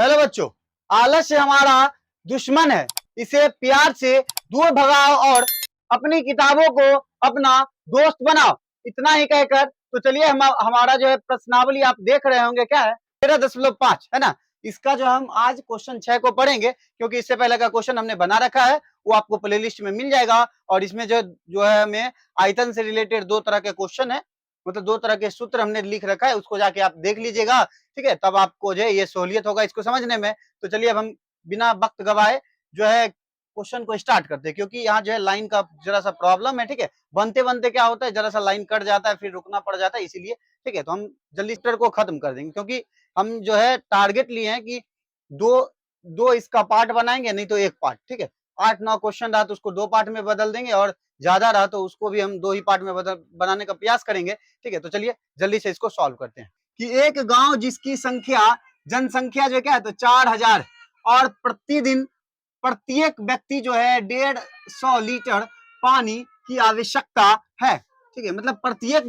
Hello बच्चों, आलस्य हमारा दुश्मन है, इसे प्यार से दूर भगाओ और अपनी किताबों को अपना दोस्त बनाओ। इतना ही कहकर तो चलिए हमारा जो है प्रश्नावली आप देख रहे होंगे, क्या है 13.5 है ना। इसका जो हम आज क्वेश्चन 6 को पढ़ेंगे, क्योंकि इससे पहले का क्वेश्चन हमने बना रखा है, वो आपको प्लेलिस्ट में मिल जाएगा। और इसमें जो है हमें आयतन से रिलेटेड दो तरह के क्वेश्चन है, मतलब दो तरह के सूत्र हमने लिख रखा है, उसको जाके आप देख लीजिएगा, ठीक है। तब आपको जो है ये सहूलियत होगा इसको समझने में। तो चलिए अब हम बिना वक्त गवाए जो है क्वेश्चन को स्टार्ट करते हैं, क्योंकि यहाँ जो है लाइन का जरा सा प्रॉब्लम है, ठीक है। बनते बनते क्या होता है, जरा सा लाइन कट जाता है, फिर रुकना पड़ जाता है, इसीलिए ठीक है। तो हम जल्दी चैप्टर को खत्म कर देंगे, क्योंकि हम जो है टारगेट लिए हैं कि दो दो इसका पार्ट बनाएंगे, नहीं तो एक पार्ट, ठीक है। 8-9 क्वेश्चन रहा तो उसको 2 पार्ट में बदल देंगे, और ज्यादा रहा तो उसको भी हम 2 ही पार्ट में बनाने का प्रयास करेंगे, ठीक है। तो चलिए जल्दी से इसको सॉल्व करते हैं कि एक गांव जिसकी जनसंख्या जो क्या है तो 4000, और प्रतिदिन प्रत्येक व्यक्ति जो है 150 लीटर पानी की आवश्यकता है, ठीक है। मतलब प्रत्येक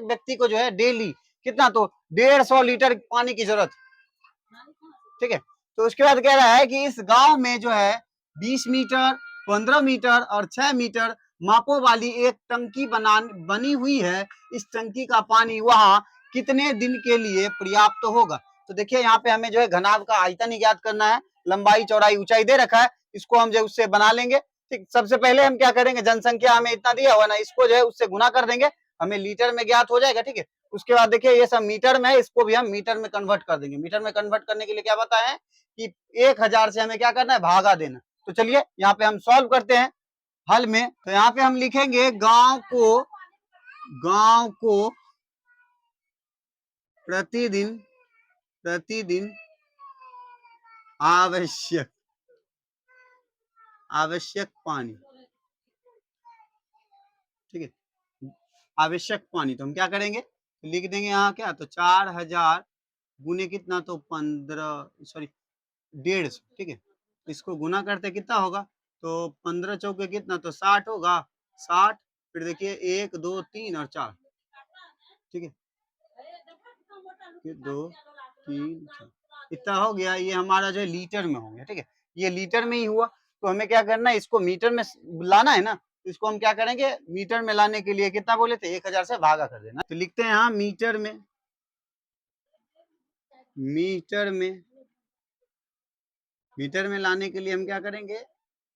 व्यक्ति को जो है डेली कितना, तो 150 लीटर पानी की जरूरत, ठीक है। तो उसके बाद कह रहा है कि इस गांव में जो है 20 मीटर, 15 मीटर और 6 मीटर मापों वाली एक टंकी बनी हुई है। इस टंकी का पानी वहां कितने दिन के लिए पर्याप्त होगा। तो देखिए यहाँ पे हमें जो है घनाभ का आयतन ही ज्ञात करना है, लंबाई चौड़ाई ऊंचाई दे रखा है, इसको हम जो उससे बना लेंगे, ठीक। सबसे पहले हम क्या करेंगे, जनसंख्या हमें इतना दिया हुआ ना, इसको जो है उससे गुना कर देंगे, हमें लीटर में ज्ञात हो जाएगा, ठीक है। उसके बाद देखिए ये सब मीटर में है, इसको भी हम मीटर में कन्वर्ट कर देंगे। मीटर में कन्वर्ट करने के लिए क्या बताया है कि 1000 से हमें क्या करना है, भागा देना। तो चलिए यहाँ पे हम सॉल्व करते हैं हल में। तो यहाँ पे हम लिखेंगे गांव को प्रतिदिन आवश्यक पानी, ठीक है, आवश्यक पानी। तो हम क्या करेंगे, तो लिख देंगे यहाँ क्या, तो 4000 गुने कितना, तो 150, ठीक है। इसको गुना करते कितना होगा, तो 15 चौके कितना, तो 60 होगा, 60। फिर देखिए 1 2 3 और 4, ठीक है, फिर 2 3 4 इतना हो गया। ये हमारा जो है लीटर में हो गया, ठीक है। ये लीटर में ही हुआ, तो हमें क्या करना है, इसको मीटर में लाना है ना। तो इसको हम क्या करेंगे, मीटर में लाने के लिए कितना बोले थे, 1000 से भागा कर देना। तो लिखते हैं यहाँ मीटर में लाने के लिए हम क्या करेंगे,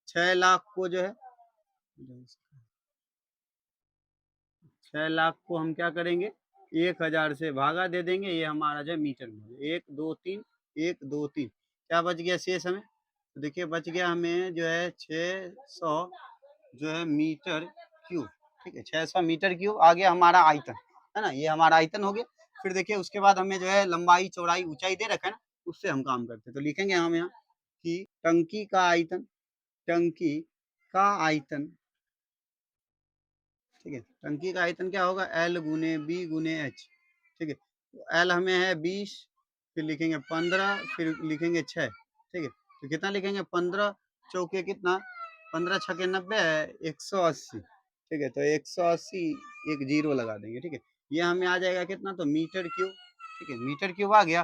6 लाख को जो है 6 लाख को हम क्या करेंगे, 1000 से भागा दे देंगे, ये हमारा जो है मीटर में 1 2 3 1 2 3 क्या बच गया शेष हमें, तो देखिए बच गया हमें जो है 600 जो है मीटर क्यूब, ठीक है। 600 मीटर क्यूब आ गया हमारा आयतन, है ना, ये हमारा आयतन हो गया। फिर देखिए उसके बाद हमें जो है लंबाई चौड़ाई ऊंचाई दे रखा है ना, उससे हम काम करते हैं। तो लिखेंगे हम यहाँ कि टंकी का आयतन, ठीक है। टंकी का आयतन क्या होगा, L गुने बी गुने एच, ठीक है। तो L हमें है 20, फिर लिखेंगे 15, फिर लिखेंगे 6, ठीक है। तो कितना लिखेंगे, 15 चौके कितना, 15 छके 90 है, 180, ठीक है। तो 180 एक जीरो लगा देंगे, ठीक है। ये हमें आ जाएगा कितना, तो मीटर क्यूब, ठीक है। मीटर क्यूब आ गया।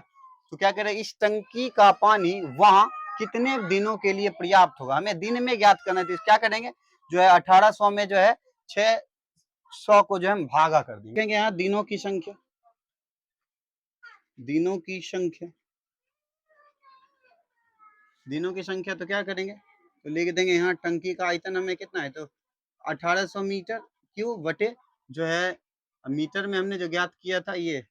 तो क्या करें, इस टंकी का पानी वहां कितने दिनों के लिए पर्याप्त होगा, हमें दिन में ज्ञात करना है। तो क्या करेंगे, जो है 1800 में जो है 600 को जो हम भागा कर देंगे। यहाँ दिनों की संख्या तो क्या करेंगे, तो लिख देंगे यहाँ टंकी का आयतन हमें कितना है, तो 1800 मीटर क्यूब बटे जो है मीटर में हमने जो ज्ञात किया था ये,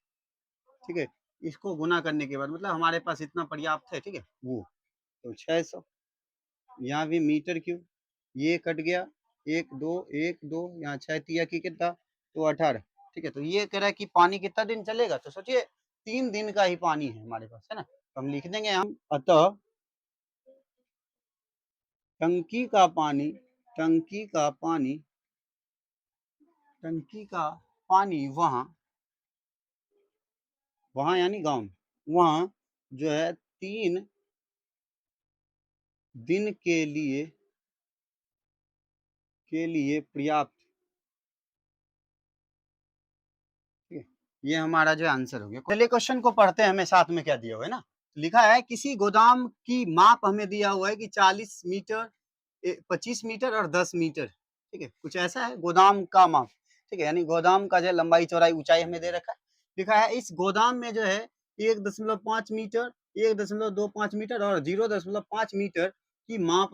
ठीक है। इसको गुना करने के बाद मतलब हमारे पास इतना पर्याप्त है, ठीक है, वो तो 600। यहाँ भी मीटर क्यूब, ये कट गया, 1 2 1 2, यहाँ 6 तिया की कितना, तो 18, ठीक है। तो ये कह रहा है कि पानी कितना दिन चलेगा, तो सोचिए 3 दिन का ही पानी है हमारे पास, है ना। तो हम लिख देंगे हम, अतः टंकी का पानी वहां यानी गांव में, वहां जो है 3 दिन के लिए पर्याप्त, ठीक है। ये हमारा जो आंसर हो गया। पहले क्वेश्चन को पढ़ते हैं, हमें साथ में क्या दिया हुआ है ना। लिखा है किसी गोदाम की माप हमें दिया हुआ है कि 40 मीटर 25 मीटर और 10 मीटर, ठीक है, कुछ ऐसा है गोदाम का माप, ठीक है, यानी गोदाम का जो लंबाई चौड़ाई ऊंचाई हमें दे रखा है। लिखा है इस गोदाम में जो है 1.5 मीटर 1.25 मीटर और 0.5 मीटर की माप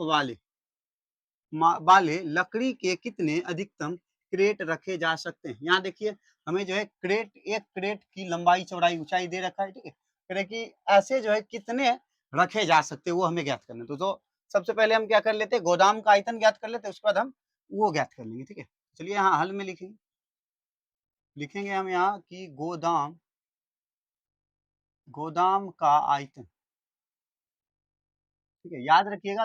वाले लकड़ी के कितने अधिकतम क्रेट रखे जा सकते हैं। यहाँ देखिए हमें जो है एक क्रेट की लंबाई चौड़ाई ऊंचाई दे रखा है, ठीक है, कह रहे कि ऐसे जो है कितने रखे जा सकते हैं वो हमें ज्ञात करना है। तो सबसे पहले हम क्या कर लेते हैं, गोदाम का आयतन ज्ञात कर लेते हैं, उसके बाद हम वो ज्ञात कर लेंगे, ठीक है। चलिए यहाँ हल में लिखेंगे हम यहाँ की गोदाम का आयतन, ठीक है, याद रखिएगा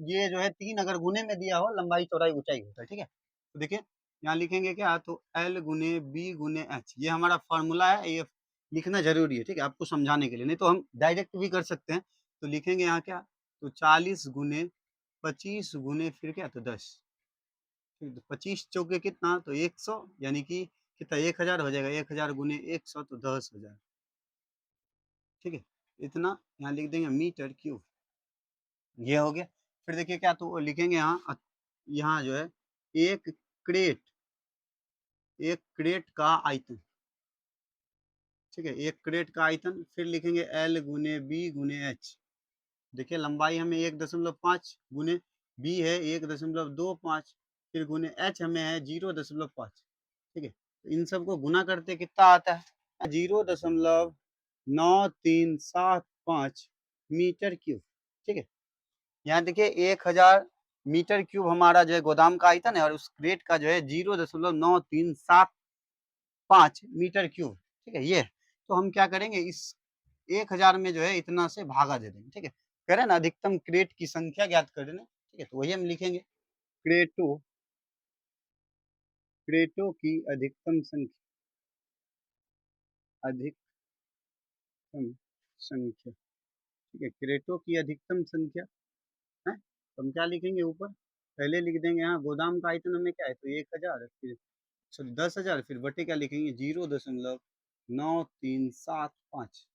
ये जो है 3 अगर गुने में दिया हो लंबाई चौड़ाई ऊंचाई होता है, ठीक है। तो देखिए यहाँ लिखेंगे क्या, तो L गुने बी गुने एच, ये हमारा फॉर्मूला है, ये लिखना जरूरी है, ठीक है, आपको समझाने के लिए, नहीं तो हम डायरेक्ट भी कर सकते हैं। तो लिखेंगे यहाँ क्या, तो 40 गुने 25 गुने फिर क्या, तो 10, ठीक है, तो 25 चौके कितना, तो 100, यानी कि कितना 1000 हो जाएगा, 1000 गुने 100 तो 10,000, ठीक है, इतना यहाँ लिख देंगे मीटर क्यूब, ये हो गया। फिर देखिए क्या, तो लिखेंगे यहाँ जो है एक क्रेट का आयतन, ठीक है, एक क्रेट का आयतन, फिर लिखेंगे L गुने बी गुने एच। देखिए लंबाई हमें 1.5 गुने बी है 1.25, फिर गुने एच हमें है 0.5, ठीक है, तो इन सबको गुना करते कितना आता है 0.9375 मीटर क्यूब, ठीक है। यहाँ देखिए 1000 मीटर क्यूब हमारा जो है गोदाम का आयतन है और उस क्रेट का जो है 0.9375 मीटर क्यूब, ठीक है, ये तो हम क्या करेंगे इस 1000 में जो है इतना से भागा दे देंगे, ठीक है, कह रहे हैं ना अधिकतम क्रेट की संख्या ज्ञात कर देना, ठीक है, तो वही हम लिखेंगे क्रेटों की अधिकतम संख्या, ठीक है, क्रेटों की अधिकतम संख्या है, तो हम क्या लिखेंगे ऊपर, पहले लिख देंगे यहाँ गोदाम का आयतन हमें क्या है, तो 1000, फिर सॉरी 10,000, फिर बटे क्या लिखेंगे 0.9375,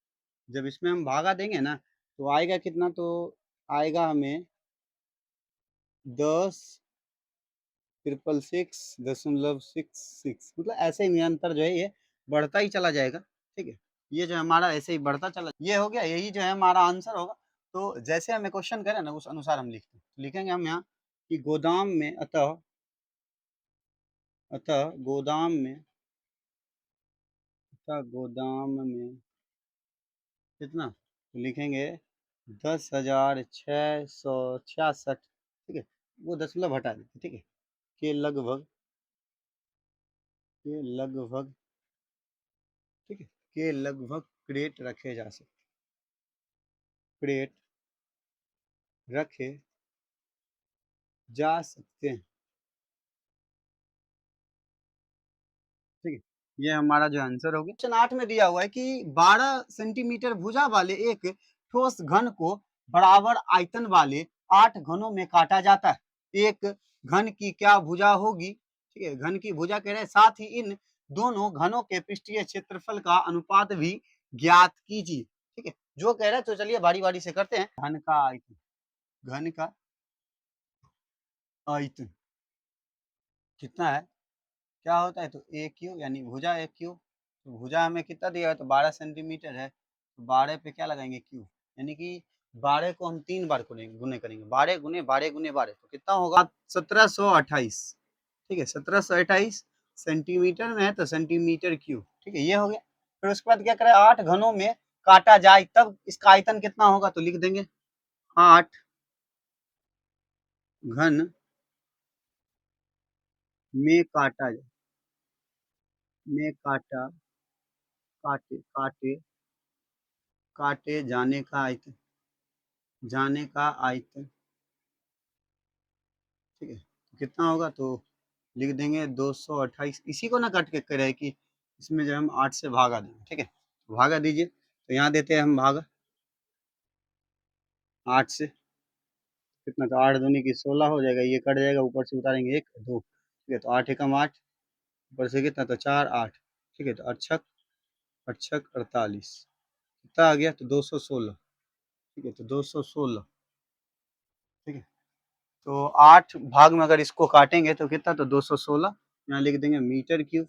जब इसमें हम भागा देंगे ना तो आएगा कितना, तो आएगा हमें 10,666.66, मतलब ऐसे ही निरंतर जो है ये बढ़ता ही चला जाएगा, ठीक है, ये जो हमारा ऐसे ही बढ़ता चला, ये हो गया, यही जो है हमारा आंसर होगा। तो जैसे हमें क्वेश्चन करें ना उस अनुसार हम लिखते हैं, लिखेंगे हम यहाँ कि गोदाम में अतः गोदाम में कितना, तो लिखेंगे 10,666, ठीक है, वो दशमलव हटा देते, ठीक है, के लगभग, ठीक है, के लगभग क्रेट क्रेट रखे जा सकते हैं, ठीक है, ये हमारा जो आंसर हो गया। क्वेश्चन 8 में दिया हुआ है कि 12 सेंटीमीटर भुजा वाले एक ठोस घन को बराबर आयतन वाले 8 घनों में काटा जाता है, एक घन की क्या भुजा होगी, ठीक है, घन की भुजा कह रहे हैं, साथ ही इन दोनों घनों के पृष्ठीय क्षेत्रफल का अनुपात भी ज्ञात कीजिए, ठीक है, जो कह रहे हैं, तो चलिए बारी बारी से करते हैं। घन का आयतन कितना है, क्या होता है, तो ए क्यू, यानी भुजा ए क्यू, तो भुजा हमें कितना दिया है, तो 12 सेंटीमीटर है, तो 12 पे क्या लगाएंगे क्यू, यानी कि 12 को हम 3 बार गुने करेंगे, 12 गुने 12 गुने 12, तो कितना होगा 1728, ठीक है, 1728 सेंटीमीटर में है, तो सेंटीमीटर क्यूब, ठीक है, ये हो गया। फिर उसके बाद क्या करें, 8 घनों में काटा जाए तब इसका आयतन कितना होगा, तो लिख देंगे 8 घन में काटा काटे काटे जाने का आयतन, ठीक है, तो कितना होगा, तो लिख देंगे 228, इसी को ना काट के कह रहे हैं कि इसमें जो हम 8 से भागा देंगे, ठीक है, तो भागा दीजिए, तो यहाँ देते हैं हम भागा 8 से, कितना, तो 8 दूनी की 16 हो जाएगा, ये कट जाएगा, ऊपर से उतारेंगे 1 2, ठीक है, तो 8 एकम 8, ऊपर से कितना, तो 4 8, ठीक है, तो अड़छक 48, कितना आ गया, तो 216, ठीक है, तो 216, ठीक है। तो 8 भाग में अगर इसको काटेंगे तो कितना, तो 216, यहाँ लिख देंगे मीटर क्यूब,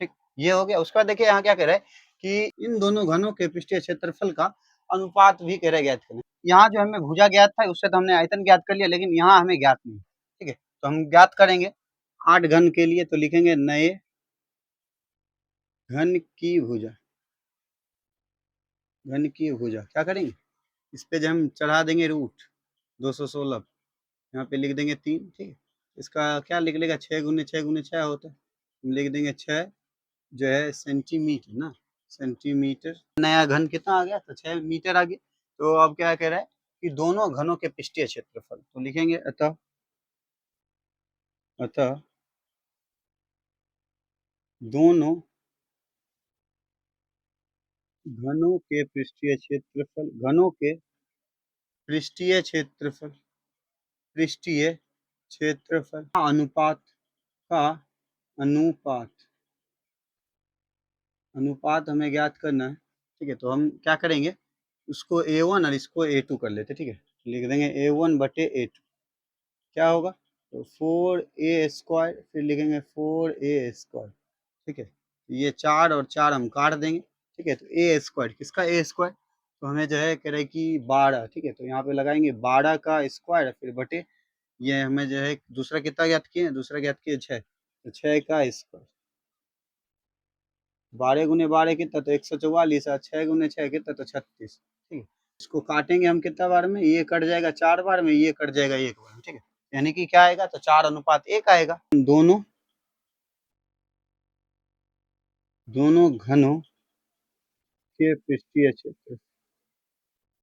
ठीक। ये हो गया। उसके बाद देखिए यहाँ क्या कह रहा है कि इन दोनों घनों के पृष्ठीय क्षेत्रफल का अनुपात भी कह रहे ज्ञात करें। यहाँ जो हमें भुजा ज्ञात था उससे तो हमने आयतन ज्ञात कर लिया, लेकिन यहाँ हमें ज्ञात नहीं, ठीक है। तो हम ज्ञात करेंगे 8 घन के लिए, तो लिखेंगे नए घन की भुजा, घन की भुजा क्या करेंगे, इस पे जो हम चढ़ा देंगे रूट 216, यहाँ पे लिख देंगे 3, ठीक है। इसका क्या लिख लेगा, 6 गुने 6 गुने 6 होता है, हम लिख देंगे 6 जो है सेंटीमीटर ना, सेंटीमीटर। नया घन कितना आ गया, तो 6 मीटर आ गया। तो अब क्या कह रहा है कि दोनों घनों के पृष्ठीय क्षेत्रफल, तो लिखेंगे अतः अतः दोनों घनों के पृष्ठीय क्षेत्रफल, घनों के पृष्ठीय क्षेत्रफल, पृष्ठीय क्षेत्रफल का अनुपात, का अनुपात, अनुपात हमें ज्ञात करना है, ठीक है। तो हम क्या करेंगे, उसको A1 और इसको A2 कर लेते, ठीक है। लिख देंगे A1 बटे A2, क्या होगा, तो 4A स्क्वायर, फिर लिखेंगे 4A स्क्वायर, ठीक है। ये 4 और 4 हम काट देंगे, ठीक है। तो A स्क्वायर, किसका A स्क्वायर, तो हमें जो है कह रहे कि 12, ठीक है। तो यहाँ पे लगाएंगे 12 का स्क्वायर, फिर बटे ये हमें जो है दूसरा कितना ज्ञात किए, दूसरा ज्ञात किए 6, तो 6 का स्क्वायर, 12 गुने 12 कितना, तो 144, और 6 गुने 6 कितना, तो 36, ठीक है। इसको काटेंगे हम कितना बार में, ये कट जाएगा 4 बार में, ये कट जाएगा 1 बार में, ठीक है। यानी कि क्या आएगा, तो 4:1 आएगा। दोनों घनों के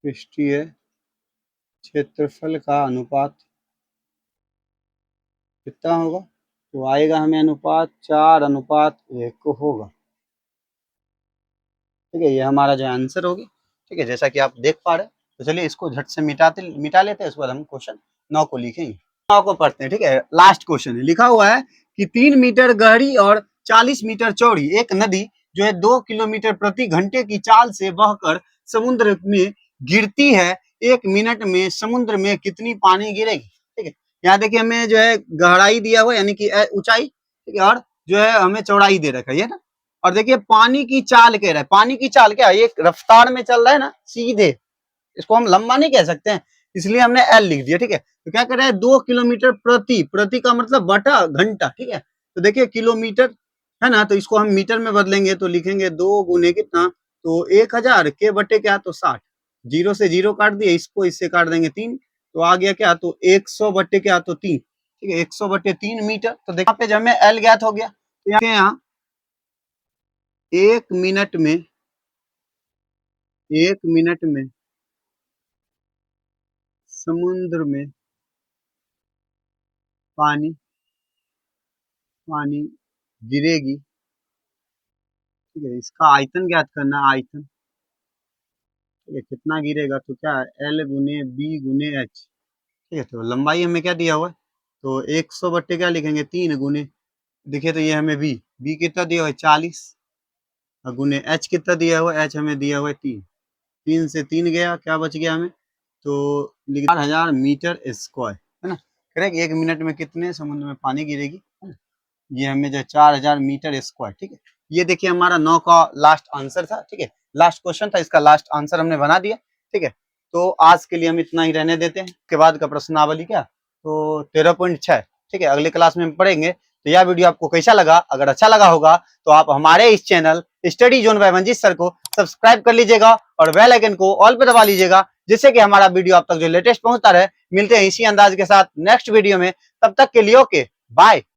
पृष्ठीय क्षेत्रफल का अनुपात कितना होगा, तो आएगा हमें अनुपात 4:1 होगा, ठीक है। ये हमारा जो आंसर होगी, ठीक है, जैसा कि आप देख पा रहे हैं। तो चलिए इसको झट से मिटा लेते हैं, उसके बाद हम क्वेश्चन 9 को लिखेंगे। 9 को पढ़ते हैं, ठीक है। लास्ट क्वेश्चन है, लिखा हुआ है कि 3 मीटर गहरी और 40 मीटर चौड़ी एक नदी जो है 2 किलोमीटर प्रति घंटे की चाल से बहकर समुद्र में गिरती है, 1 मिनट में समुद्र में कितनी पानी गिरेगी, ठीक है। यहाँ देखिए हमें जो है गहराई दिया हुआ, यानी कि ऊंचाई, ठीक है, और जो है हमें चौड़ाई दे रखा है ना। और देखिए पानी की चाल कह रहा है, पानी की चाल क्या है, ये रफ्तार में चल रहा है ना सीधे, इसको हम लंबा नहीं कह सकते हैं, इसलिए हमने एल लिख दिया, ठीक है। तो क्या कर रहे हैं, 2 किलोमीटर प्रति, प्रति का मतलब बटा घंटा, ठीक है। तो देखिए किलोमीटर है ना, तो इसको हम मीटर में बदलेंगे, तो लिखेंगे 2 गुने कितना, तो 1000 के बटे क्या, तो 60, 0 से 0 काट दिए, इसको इससे काट देंगे 3, तो आ गया क्या, तो 100 बटे क्या, तो 3, ठीक है। 100 बटे 3 मीटर। तो देखिए पे जब हमें एल ज्ञात हो गया, तो यहाँ 1 मिनट में, 1 मिनट में समुद्र में पानी, पानी गिरेगी, ठीक है। इसका आयतन ज्ञात करना, आयतन, ठीक है, कितना गिरेगा, तो क्या एल गुने बी गुने एच, ठीक है। तो लंबाई हमें क्या दिया हुआ है, तो 100 बट्टे क्या लिखेंगे, 3 गुने, देखिए तो ये हमें बी कितना दिया हुआ है 40, और गुने एच कितना दिया हुआ है, एच हमें दिया हुआ है 3, 3 से 3 गया, क्या बच गया हमें, तो 4000 मीटर स्क्वायर, है ना। करेक्ट, 1 मिनट में कितने समुद्र में पानी गिरेगी, है ना? ये हमें जो 4000 मीटर स्क्वायर, ठीक है। ये देखिए हमारा 9 का लास्ट आंसर था, ठीक है। लास्ट क्वेश्चन था, इसका लास्ट आंसर हमने बना दिया, ठीक है। तो आज के लिए हम इतना ही रहने देते हैं। उसके बाद का प्रश्नावली क्या, तो 13.6, ठीक है, अगले क्लास में हम पढ़ेंगे। तो यह वीडियो आपको कैसा लगा, अगर अच्छा लगा होगा तो आप हमारे इस channel study zone by Manjeet sir को सब्सक्राइब कर लीजिएगा और बेल आइकन को ऑल पे दबा लीजिएगा, जिससे कि हमारा वीडियो आप तक जो लेटेस्ट पहुंचता रहे। मिलते हैं इसी अंदाज के साथ नेक्स्ट वीडियो में, तब तक के लिए ओके बाय।